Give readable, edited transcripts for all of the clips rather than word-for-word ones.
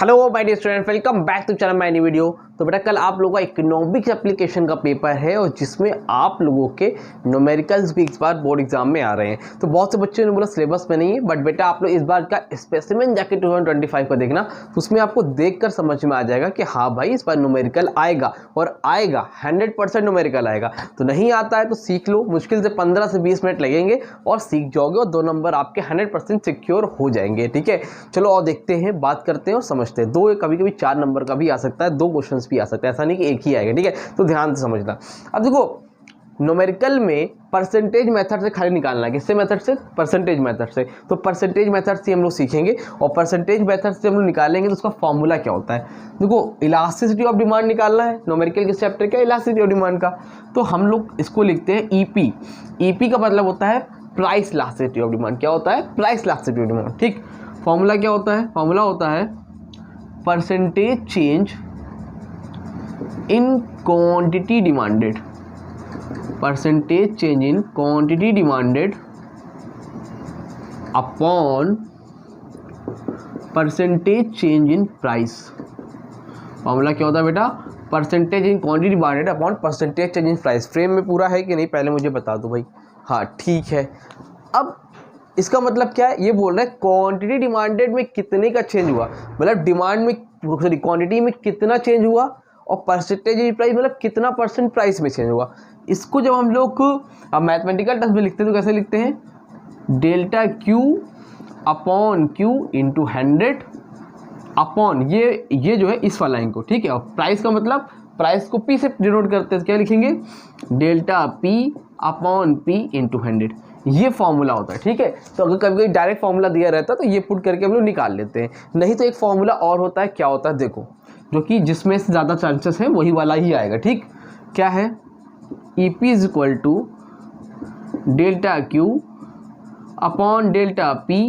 Hello my dear student, welcome back to channel my new video. तो बेटा कल आप लोगों का इकोनॉमिक्स एप्लीकेशन का पेपर है और जिसमें आप लोगों के न्यूमेरिकल्स भी इस बार बोर्ड एग्जाम में आ रहे हैं। तो बहुत से बच्चों ने बोला सिलेबस में नहीं है, बट बेटा आप लोग इस बार का स्पेसिमेन जाके 2025 का देखना, तो उसमें आपको देखकर समझ में आ जाएगा कि हाँ भाई इस बार न्यूमेरिकल आएगा और आएगा 100% न्यूमेरिकल आएगा। तो नहीं आता है तो सीख लो, मुश्किल से 15 से 20 मिनट लगेंगे और सीख जाओगे और 2 नंबर आपके 100% सिक्योर हो जाएंगे। ठीक है, चलो और देखते हैं, बात करते हैं और समझते हैं। दो कभी कभी 4 नंबर का भी आ सकता है, 2 क्वेश्चंस भी आ सकता है, ऐसा नहीं कि एक ही आएगा। ठीक है, तो ध्यान से समझना। अब देखो न्यूमेरिकल में परसेंटेज मेथड से खाली निकालना है। किससे मेथड से? परसेंटेज मेथड से। तो परसेंटेज मेथड से हम लोग सीखेंगे और परसेंटेज मेथड से हम लोग निकालेंगे तो उसका फॉर्मूला क्या होता है। देखो इलास्टिसिटी ऑफ डिमांड निकालना है, न्यूमेरिकल के चैप्टर क्या इलास्टिसिटी ऑफ डिमांड का, तो हम लोग इसको लिखते हैं ईपी। ईपी का मतलब होता है प्राइस इलास्टिसिटी ऑफ डिमांड। क्या होता है? Price elasticity of demand. ठीक, फॉर्मूला क्या होता है? फॉर्मूला होता है percentage change in quantity demanded, percentage change in quantity demanded upon percentage change in price. Formula क्या होता है बेटा? Percentage in quantity demanded upon percentage change in price. Frame में पूरा है कि नहीं पहले मुझे बता दो भाई। हाँ ठीक है, अब इसका मतलब क्या है? ये बोल रहा है क्वांटिटी डिमांडेड में कितने का चेंज हुआ, मतलब डिमांड में सॉरी क्वांटिटी में कितना चेंज हुआ, और परसेंटेज इन प्राइस मतलब कितना परसेंट प्राइस में चेंज हुआ। इसको जब हम लोग अब मैथमेटिकल टर्म्स में लिखते हैं तो कैसे लिखते हैं? Delta Q upon Q into 100 upon ये जो है इस वाला लाइन को। ठीक है, और प्राइस का मतलब प्राइस को पी से डिनोट करते हैं, क्या लिखेंगे? Delta P upon P into 100। ये फॉर्मूला होता है। ठीक है, तो अगर कभी कोई डायरेक्ट फॉर्मूला दिया रहता है तो ये पुट करके हम लोग निकाल लेते हैं, नहीं तो एक फॉर्मूला और होता है। क्या होता है देखो, जो कि जिसमें से ज़्यादा चांसेस है वही वाला ही आएगा। ठीक, क्या है? E P is equal to delta Q upon delta P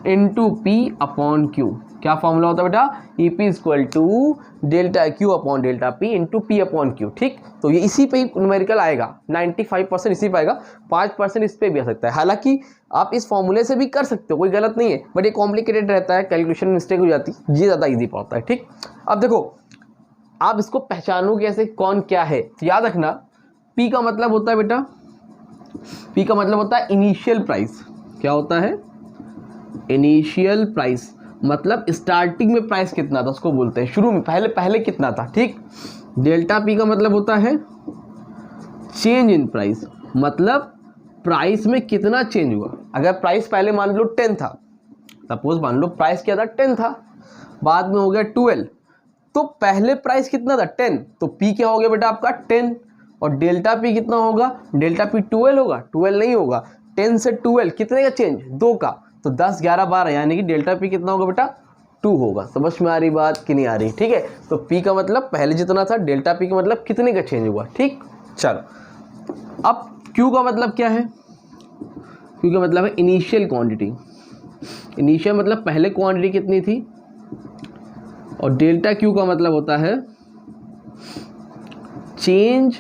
into P upon Q. क्या फॉर्मूला होता है बेटा? E P is equal to delta Q upon delta P into P upon Q. ठीक, तो ये इसी पे ही न्यूमेरिकल आएगा, 95% इसी पे आएगा, 5% इस पे भी आ सकता है। हालांकि आप इस फॉर्मूले से भी कर सकते हो, कोई गलत नहीं है, बट ये कॉम्प्लिकेटेड रहता है, कैलकुलेशन मिस्टेक हो जाती है, ये ज़्यादा ईजी पड़ता है। ठीक, अब देखो आप इसको पहचानो कैसे, कौन क्या है। याद रखना, पी का मतलब होता है बेटा, पी का मतलब होता है इनिशियल प्राइस। क्या होता है? इनिशियल प्राइस, मतलब स्टार्टिंग में प्राइस कितना था उसको बोलते हैं, शुरू में पहले कितना था। ठीक, डेल्टा पी का मतलब होता है चेंज इन प्राइस, मतलब प्राइस में कितना चेंज हुआ। अगर प्राइस पहले मान लो 10 था, सपोज मान लो प्राइस क्या था? 10 था, बाद में हो गया 12, तो पहले प्राइस कितना था? 10, तो पी क्या हो गया बेटा आपका? 10। और डेल्टा पी कितना होगा? डेल्टा पी 12 होगा? 12 नहीं होगा, 10 से 12 कितने का चेंज? 2 का, तो 10 11 12, यानी कि डेल्टा पी कितना होगा बेटा? 2 होगा। समझ में आ रही बात कि नहीं आ रही? ठीक है, तो पी का मतलब पहले जितना था, डेल्टा पी का मतलब कितने का चेंज हुआ। ठीक, चलो अब क्यू का मतलब क्या है? क्यू का मतलब है इनिशियल क्वांटिटी। इनिशियल मतलब पहले क्वांटिटी कितनी थी, और डेल्टा क्यू का मतलब होता है चेंज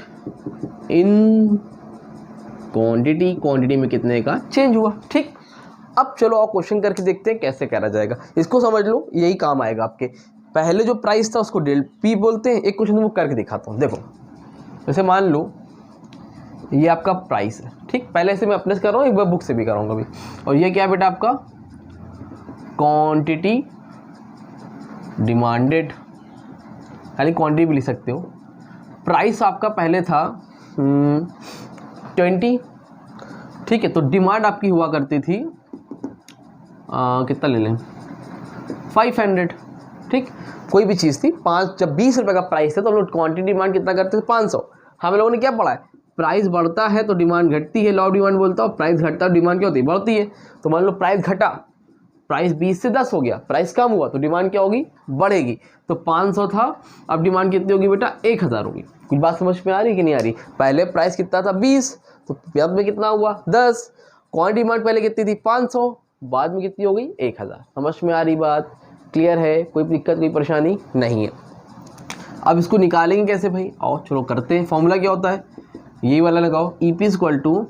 इन क्वांटिटी, क्वांटिटी में कितने का चेंज हुआ। ठीक, अब चलो और क्वेश्चन करके देखते हैं कैसे करा जाएगा। इसको समझ लो, यही काम आएगा आपके। पहले जो प्राइस था उसको डेल पी बोलते हैं। एक क्वेश्चन तुमको करके दिखाता हूँ, देखो जैसे मान लो ये आपका प्राइस है। ठीक, पहले से मैं अपने से कर रहा हूँ, एक बार बुक से भी कराऊंगा अभी। और ये क्या है बेटा आपका? क्वांटिटी डिमांडेड, यानी क्वांटिटी भी लिख सकते हो। प्राइस आपका पहले था 20। ठीक है, तो डिमांड आपकी हुआ करती थी कितना ले लें? 500। ठीक, कोई भी चीज़ थी 5, जब 20 रुपये का प्राइस है तो हम लोग क्वांटिटी डिमांड कितना करते थे? 500। हम लोगों ने क्या पढ़ा है? प्राइस बढ़ता है तो डिमांड घटती है, लॉ ऑफ डिमांड बोलता है। प्राइस घटता है डिमांड क्या होती है? बढ़ती है। तो मान लो प्राइस घटा, प्राइस 20 से 10 हो गया, प्राइस कम हुआ तो डिमांड क्या होगी? बढ़ेगी। तो 500 था, अब डिमांड कितनी होगी बेटा? 1000 होगी। कुछ बात समझ में आ रही कि नहीं आ रही? पहले प्राइस कितना था? 20, तो बाद में कितना हुआ? 10। क्वांटिटी डिमांड पहले कितनी थी? 500, बाद में कितनी हो गई? 1000। समझ में आ रही बात? क्लियर है? कोई दिक्कत, कोई परेशानी नहीं है। अब इसको निकालेंगे कैसे भाई? आओ चलो करते हैं। फॉर्मूला क्या होता है? यही वाला लगाओ, E P equal to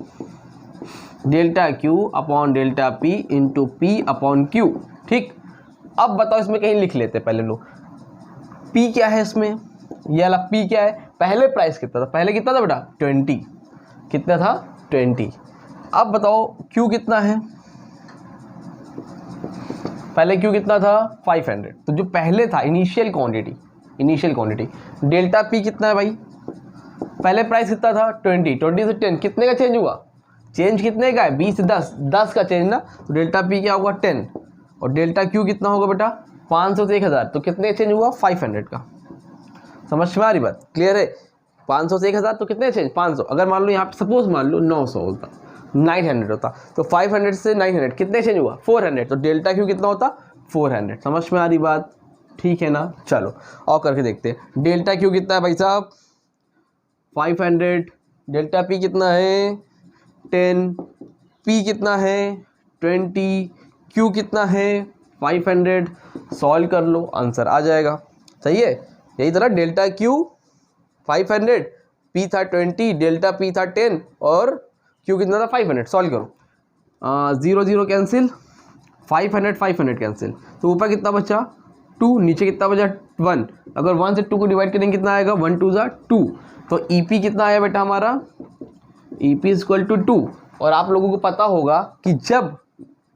delta Q upon delta P into P upon Q. ठीक, अब बताओ इसमें कहीं लिख लेते पहले लोग, पी क्या है इसमें, ये वाला पी क्या है, पहले प्राइस कितना था, पहले कितना था बेटा 20, कितना था 20। अब बताओ क्यू कितना है, पहले क्यू कितना था 500, तो जो पहले था इनिशियल क्वांटिटी, डेल्टा पी कितना है भाई, पहले प्राइस कितना था 20, 20 से 10 कितने का चेंज हुआ, चेंज कितने का है 20 से 10, 10 का चेंज ना, तो डेल्टा पी क्या होगा 10, और डेल्टा क्यू कितना होगा बेटा 500 से 1000, तो कितने चेंज हुआ 500 का। समझ में आ रही बात, क्लियर है। 500 से 1000 तो कितने चेंज 500, अगर मान लो यहाँ पे सपोज मान लो 900 होता, 900 होता, तो 500 से 900 कितने चेंज हुआ 400, तो डेल्टा क्यू कितना होता 400। समझ में आ रही बात, ठीक है ना। चलो और करके देखते हैं, डेल्टा क्यू कितना है भाई साहब 500, डेल्टा पी कितना है 10, पी कितना है 20, क्यू कितना है 500, सॉल्व कर लो आंसर आ जाएगा। सही है, यही तरह डेल्टा क्यू 500, पी था 20, डेल्टा पी था 10 और क्यू कितना था 500, सॉल्व करो 0 0 कैंसिल, 500 500 कैंसिल, तो ऊपर कितना बचा 2, नीचे कितना बचा 1, अगर 1 से 2 को डिवाइड करेंगे कितना आएगा 1 2 ज़ा 2, तो ईपी कितना आया बेटा हमारा, ईपी इज इक्वल टू 2। और आप लोगों को पता होगा कि जब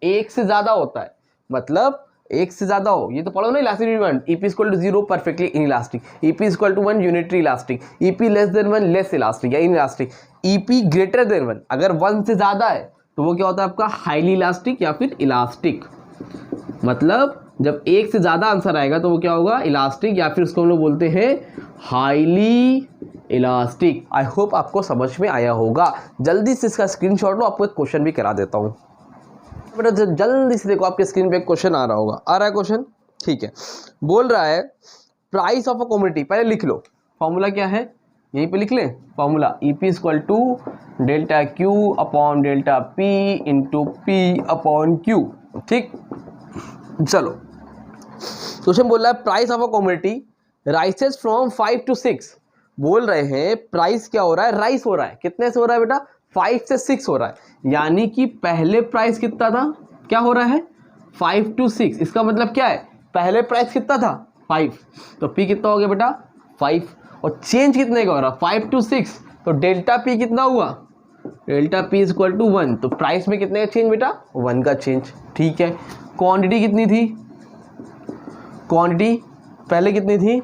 एक से ज़्यादा होता है, मतलब एक से ज़्यादा हो, ये तो पढ़ो ना elastic demand, EP equal to 0 perfectly inelastic, EP equal to 1 unitary elastic, EP less than 1 less elastic या inelastic, EP greater than 1 अगर 1 से ज़्यादा है तो वो क्या होता है आपका हाईली इलास्टिक या फिर इलास्टिक। मतलब जब एक से ज़्यादा आंसर आएगा तो वो क्या होगा इलास्टिक या फिर उसको हम लोग बोलते हैं हाईली इलास्टिक। आई होप आपको समझ में आया होगा। जल्दी से इसका स्क्रीनशॉट लो, आपको एक क्वेश्चन भी करा देता हूँ बेटा, जल्दी से देखो आपके स्क्रीन पे एक क्वेश्चन आ रहा होगा, आ रहा है क्वेश्चन, ठीक है। बोल रहा है प्राइस ऑफ अ कमोडिटी, पहले लिख लो फॉर्मूला क्या है, यहीं पे लिख लें formula, EP equal to delta Q upon delta P into P upon Q. ठीक, चलो क्वेश्चन बोल रहा है price of a commodity rises from 5 to 6, बोल रहे हैं प्राइस क्या हो रहा है, राइस हो रहा है, कितने से हो रहा है बेटा 5 से 6 हो रहा है, यानी कि पहले प्राइस कितना था, क्या हो रहा है 5 to 6, इसका मतलब क्या है पहले प्राइस कितना था 5, तो पी कितना हो गया बेटा 5, और चेंज कितने का हो रहा 5 to 6, तो डेल्टा पी कितना हुआ, delta P is equal to 1, तो प्राइस में कितने का चेंज बेटा 1 का चेंज। ठीक है, क्वांटिटी कितनी थी, क्वांटिटी पहले कितनी थी,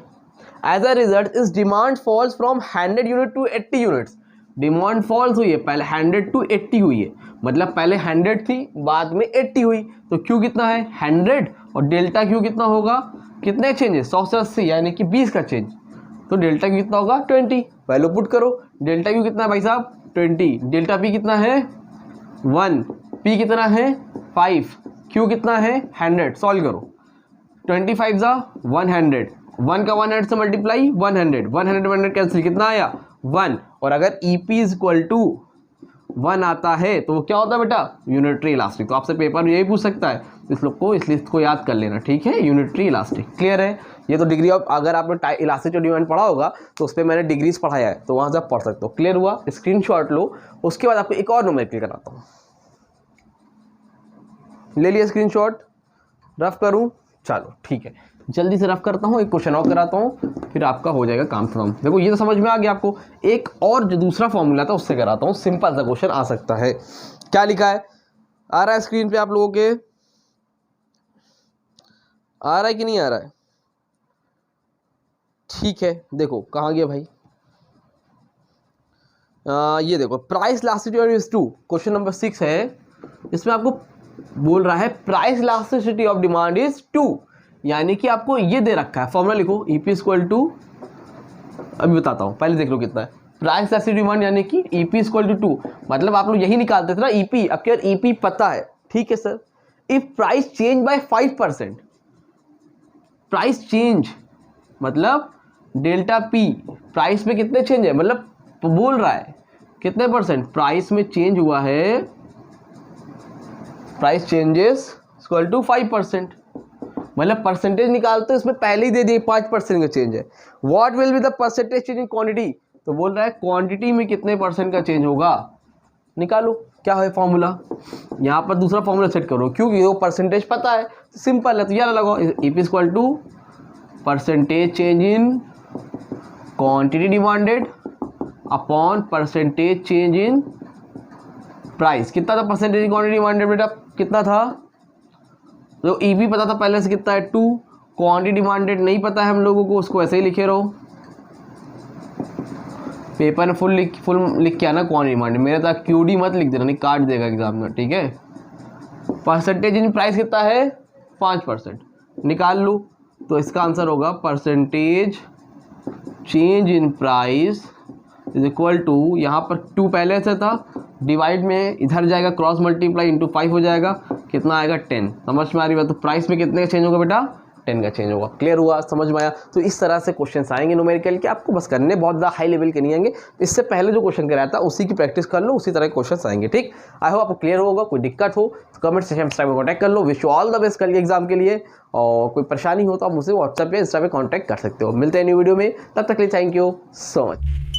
एज अ रिजल्ट इस demand falls from 100 unit to 80 units, demand falls हुई है, पहले 100 to 80 हुई है, मतलब पहले 100 थी बाद में 80 हुई, तो क्यू कितना है 100 और डेल्टा क्यू कितना होगा, कितने चेंजेस 100 से 80 यानी कि 20 का चेंज, तो डेल्टा क्यू कितना होगा 20, वैल्यू पुट करो, डेल्टा क्यू कितना है भाई साहब 20, डेल्टा पी कितना है 1, पी कितना है 5, क्यू कितना है 100, सॉल्व करो 25 ज़ा 100, 1 का 100 से मल्टीप्लाई 100, 100 कैंसिल कितना आया 1, और अगर ईपी इज इक्वल टू 1 आता है तो वो क्या होता है बेटा यूनिटरी इलास्टिक। तो आपसे पेपर में यही पूछ सकता है, इस लोग को इसलिए इसको याद कर लेना, ठीक है, यूनिटरी इलास्टिक। क्लियर है, ये तो डिग्री ऑफ, अगर आपने इलास्टिक डिमांड पढ़ा होगा तो उस पर मैंने डिग्रीज पढ़ाया है, तो वहाँ से आप पढ़ सकते हो। क्लियर हुआ, स्क्रीनशॉट लो, उसके बाद आपको एक और न्यूमेरिकल कराता हूँ, ले लिया स्क्रीनशॉट, रफ करूँ, चलो ठीक है, जल्दी से रफ करता हूँ, एक क्वेश्चन और कराता हूँ, फिर आपका हो जाएगा काम खत्म। देखो ये तो समझ में आ गया आपको, एक और जो दूसरा फॉर्मूला था उससे कराता हूँ, सिंपल सा क्वेश्चन आ सकता है। क्या लिखा है, आ रहा है स्क्रीन पे आप लोगों के, आ रहा है कि नहीं आ रहा है, ठीक है, देखो कहाँ गया भाई, ये देखो price elasticity is 2, question number 6 है, इसमें आपको बोल रहा है price elasticity of demand is 2, यानी कि आपको ये दे रखा है, फॉर्मूला लिखो ईपी इक्वल टू, अभी बताता हूँ, पहले देख लो कितना है, प्राइस इलास्टिसिटी डिमांड यानी कि ईपी इक्वल टू 2, मतलब आप लोग यही निकालते थे ना ईपी, अब क्या ईपी पता है, ठीक है sir, if price change bye 5%, price change मतलब डेल्टा पी प्राइस में कितने चेंज है, मतलब बोल रहा है कितने परसेंट प्राइस में चेंज हुआ है, प्राइस चेंजेस इक्वल टू 5%, मतलब परसेंटेज निकालते इसमें पहले ही दे दिए 5% का चेंज है। What will be the percentage change in quantity, तो बोल रहा है क्वांटिटी में कितने परसेंट का चेंज होगा, निकालो क्या है फॉर्मूला। यहाँ पर दूसरा फॉर्मूला सेट करो, क्योंकि वो परसेंटेज पता है, सिंपल है, तो यार लगाओ EP equal to percentage change in quantity demanded upon percentage change in price. कितना था परसेंटेज क्वांटिटी डिमांडेड बेटा, कितना था, जो EP पता था पहले से कितना है 2, क्वांटिटी डिमांडेड नहीं पता है हम लोगों को, उसको ऐसे ही लिखे रहो, पेपर में फुल लिख के आना क्वांटिटी डिमांडेड, मेरे साथ QD मत लिख देना, नहीं काट देगा एग्जाम में, ठीक है। परसेंटेज इन प्राइस कितना है 5%, निकाल लूँ, तो इसका आंसर होगा percentage change in price is equal to, यहाँ पर 2 पहले से था, डिवाइड में इधर जाएगा क्रॉस मल्टीप्लाई इंटू 5 हो जाएगा, कितना आएगा 10। समझ में आ रही बात, तो प्राइस में कितने का चेंज होगा बेटा 10 का चेंज होगा। क्लियर हुआ, समझ में आया। तो इस तरह से क्वेश्चंस आएंगे न्यूमेरिकल के, आपको बस करने, बहुत ज़्यादा हाई लेवल के नहीं आएंगे, इससे पहले जो क्वेश्चन कराया था उसी की प्रैक्टिस कर लो, उसी तरह के क्वेश्चन आएंगे, ठीक। आई होप आपको क्लियर होगा। कोई दिक्कत हो तो कमेंट सेक्शन में कॉन्टैक्ट कर लो। Wish you all the best कल के एग्जाम के लिए, और कोई परेशानी हो तो आप मुझसे व्हाट्सएप या इंस्टा पे कॉन्टैक्ट कर सकते हो। मिलते हैं न्यू वीडियो में, तब तक के लिए थैंक यू सो मच।